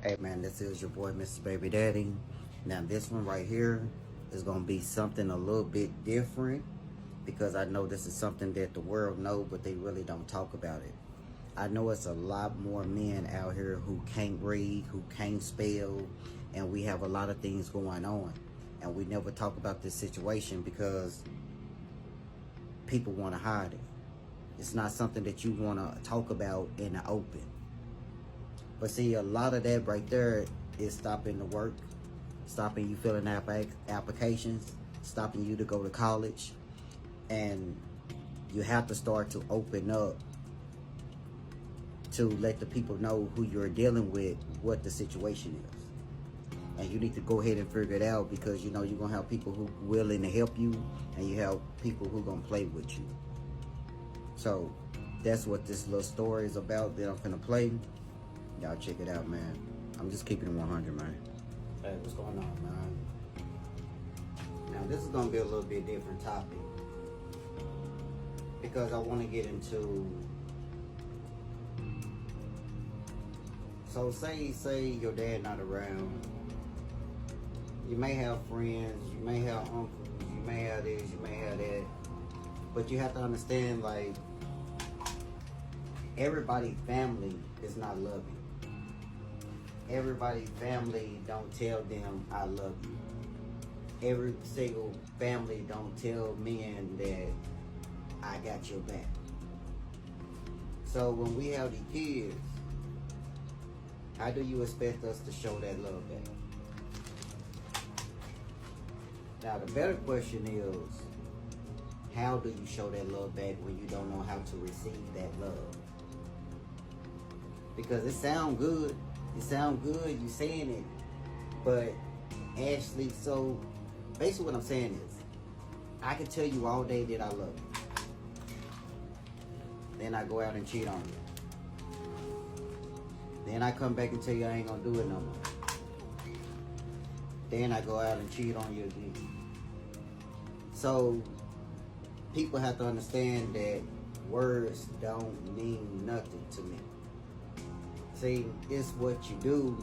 Hey man, this is your boy, Mr. Baby Daddy. Now this one right here is gonna be something a little bit different because I know this is something that the world know, but they really don't talk about it. I know it's a lot more men out here who can't read, who can't spell, and we have a lot of things going on. And we never talk about this situation because people want to hide it. It's not something that you want to talk about in the open. But see, a lot of that right there is stopping the work, stopping you filling out applications, stopping you to go to college. And you have to start to open up to let the people know who you're dealing with, what the situation is. And you need to go ahead and figure it out because you know you're going to have people who are willing to help you and you have people who are going to play with you. So that's what this little story is about that I'm going to play. Y'all check it out, man. I'm just keeping it 100, man. Hey, what's going on, man? Now, this is going to be a little bit different topic because I want to get into... So, say your dad not around. You may have friends, you may have uncles, you may have this, you may have that. But you have to understand, like, everybody's family is not loving. Everybody's family don't tell them I love you. Every single family don't tell men that I got your back. So when we have these kids, how do you expect us to show that love back? Now the better question is, how do you show that love back when you don't know how to receive that love? Because it sounds good. It sounds good, you saying it, but actually, so basically what I'm saying is, I can tell you all day that I love you. Then I go out and cheat on you. Then I come back and tell you I ain't gonna do it no more. Then I go out and cheat on you again. So, people have to understand that words don't mean nothing to me. See, it's what you do,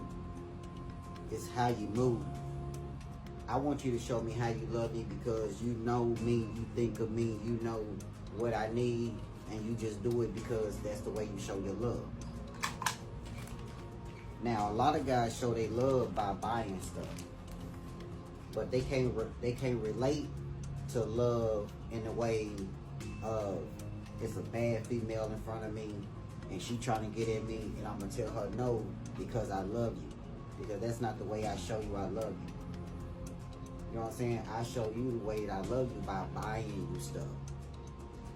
it's how you move. I want you to show me how you love me because you know me, you think of me, you know what I need, and you just do it because that's the way you show your love. Now, a lot of guys show their love by buying stuff, but they can't relate to love in the way of it's a bad female in front of me, and she trying to get at me, and I'm going to tell her no because I love you. Because that's not the way I show you I love you. You know what I'm saying? I show you the way that I love you by buying you stuff.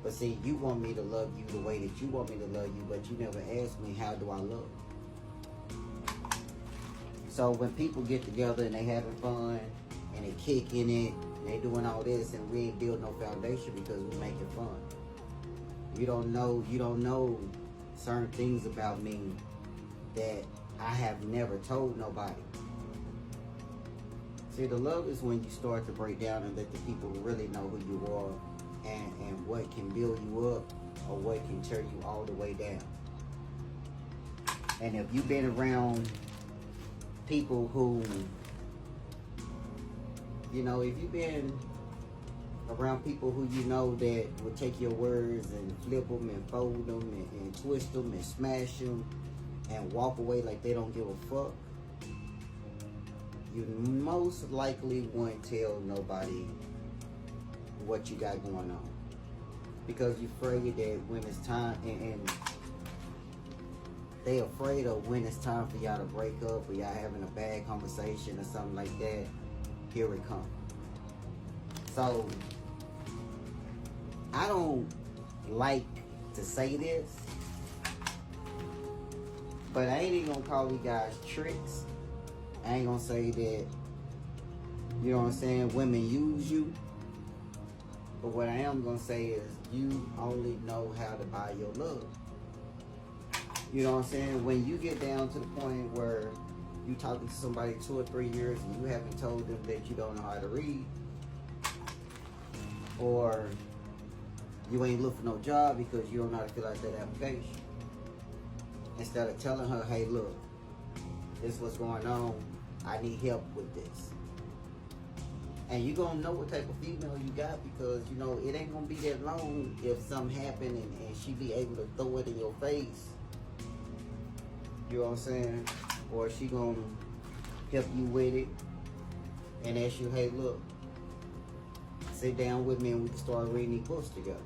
But see, you want me to love you the way that you want me to love you, but you never ask me, how do I love? So when people get together and they having fun, and they kicking it, and they doing all this, and we ain't build no foundation because we making fun. You don't know certain things about me that I have never told nobody. See, the love is when you start to break down and let the people really know who you are and what can build you up or what can tear you all the way down. And if you've been around people who, you know, if you've been around people who you know that will take your words and flip them and fold them and twist them and smash them and walk away like they don't give a fuck, you most likely won't tell nobody what you got going on. Because you're afraid that when it's time, and they afraid of when it's time for y'all to break up or y'all having a bad conversation or something like that, here it comes. So, I don't like to say this, but I ain't even gonna call you guys tricks. I ain't gonna say that, you know what I'm saying, women use you. But what I am gonna say is you only know how to buy your love. You know what I'm saying? When you get down to the point where you talking to somebody 2 or 3 years and you haven't told them that you don't know how to read, or you ain't looking for no job because you don't know how to fill out that application. Instead of telling her, hey, look, this is what's going on. I need help with this. And you gonna know what type of female you got, because you know it ain't gonna be that long if something happen and she be able to throw it in your face. You know what I'm saying? Or she gonna help you with it and ask you, hey, look, sit down with me and we can start reading these books together.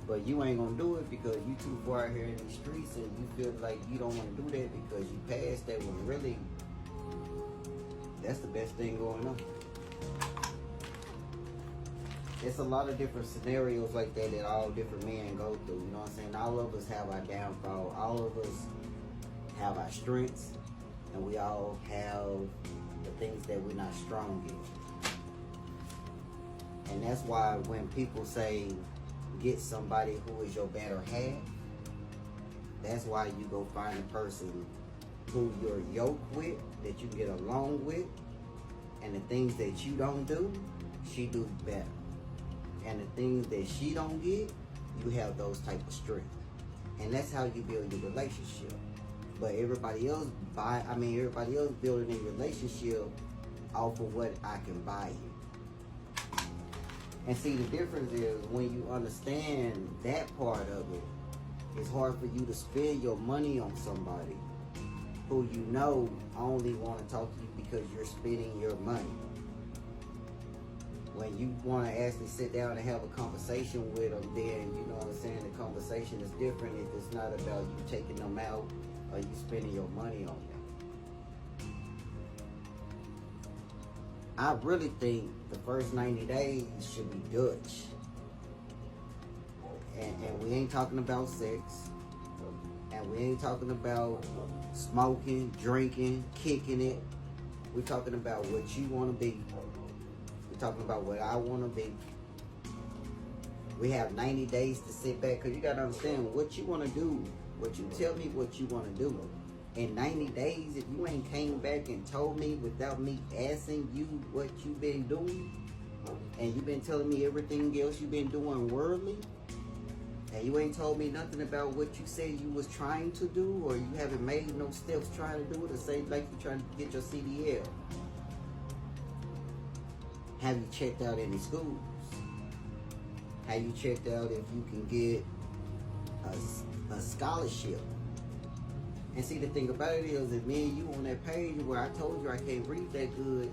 But you ain't gonna do it because you too far out here in these streets and you feel like you don't want to do that because you passed that when really that's the best thing going on. It's a lot of different scenarios like that that all different men go through. You know what I'm saying? All of us have our downfall. All of us have our strengths. And we all have the things that we're not strong in. And that's why when people say, get somebody who is your better half, that's why you go find a person who you're yoked with, that you get along with, and the things that you don't do, she do better. And the things that she don't get, you have those type of strengths. And that's how you build your relationship. But everybody else building a relationship off of what I can buy you. And see, the difference is when you understand that part of it, it's hard for you to spend your money on somebody who you know only want to talk to you because you're spending your money. When you want to actually sit down and have a conversation with them, then, you know what I'm saying, the conversation is different if it's not about you taking them out or you spending your money on them. I really think the first 90 days should be Dutch. And we ain't talking about sex. And we ain't talking about smoking, drinking, kicking it. We're talking about what you want to be. We're talking about what I want to be. We have 90 days to sit back, because you got to understand what you want to do. What you tell me what you want to do. In 90 days, if you ain't came back and told me without me asking you what you've been doing, and you've been telling me everything else you've been doing worldly, and you ain't told me nothing about what you said you was trying to do, or you haven't made no steps trying to do it, the same like you trying to get your CDL. Have you checked out any schools? Have you checked out if you can get a scholarship? And see, the thing about it is that me and you on that page where I told you I can't read that good,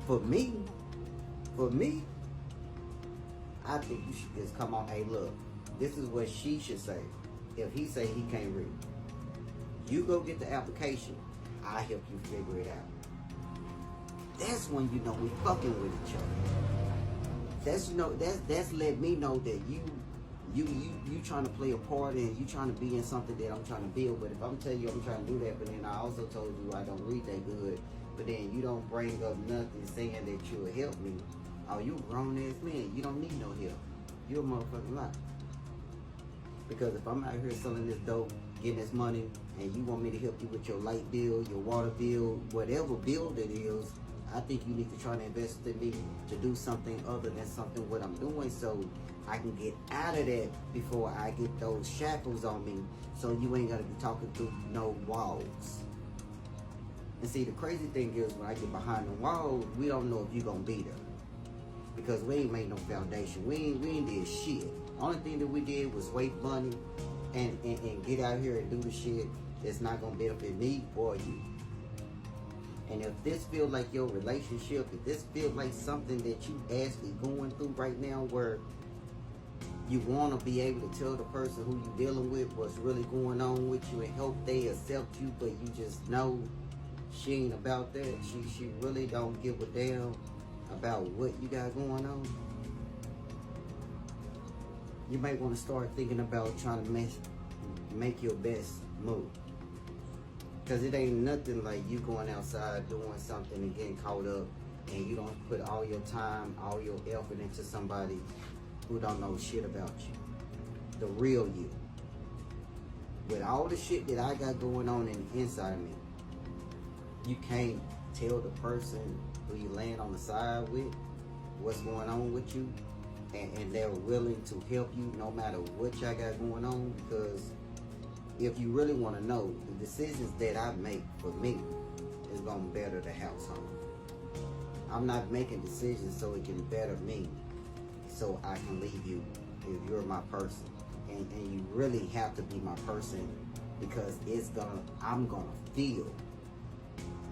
for me, I think you should just come on, hey look, this is what she should say. If he say he can't read, you go get the application, I'll help you figure it out. That's when you know we fucking with each other. That's let me know that you trying to play a part and you trying to be in something that I'm trying to build. But if I'm telling you I'm trying to do that, but then I also told you I don't read that good, but then you don't bring up nothing saying that you will help me. Oh, you a grown ass man. You don't need no help. You a motherfucking lie. Because if I'm out here selling this dope, getting this money, and you want me to help you with your light bill, your water bill, whatever bill that is, I think you need to try to invest in me to do something other than something what I'm doing, so I can get out of that before I get those shackles on me, so you ain't gotta be talking through no walls. And see, the crazy thing is when I get behind the walls, we don't know if you're gonna be there. Because we ain't made no foundation. We ain't did shit. Only thing that we did was wait money and get out here and do the shit that's not gonna benefit me or you. And if this feel like your relationship, if this feel like something that you actually going through right now, where you want to be able to tell the person who you dealing with what's really going on with you and hope they accept you, but you just know she ain't about that. She really don't give a damn about what you got going on. You might want to start thinking about trying to make your best move. Because it ain't nothing like you going outside doing something and getting caught up and you don't put all your time, all your effort into somebody who don't know shit about you. The real you. With all the shit that I got going on inside of me, you can't tell the person who you laying on the side with what's going on with you and they're willing to help you no matter what y'all got going on. Because if you really want to know, the decisions that I make for me is going to better the household. I'm not making decisions so it can better me, so I can leave you if you're my person. And you really have to be my person, because I'm gonna feel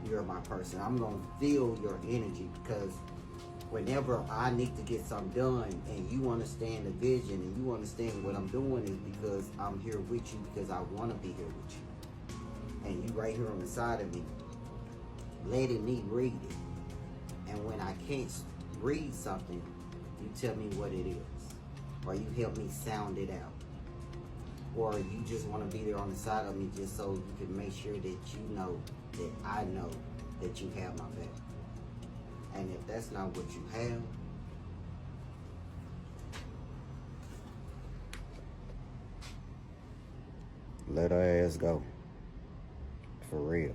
you're my person. I'm gonna feel your energy, because whenever I need to get something done and you understand the vision and you understand what I'm doing, is because I'm here with you, because I want to be here with you. And you right here on the side of me, letting me read it. And when I can't read something, you tell me what it is, or you help me sound it out, or you just want to be there on the side of me just so you can make sure that you know that I know that you have my back. And if that's not what you have, let her ass go. For real.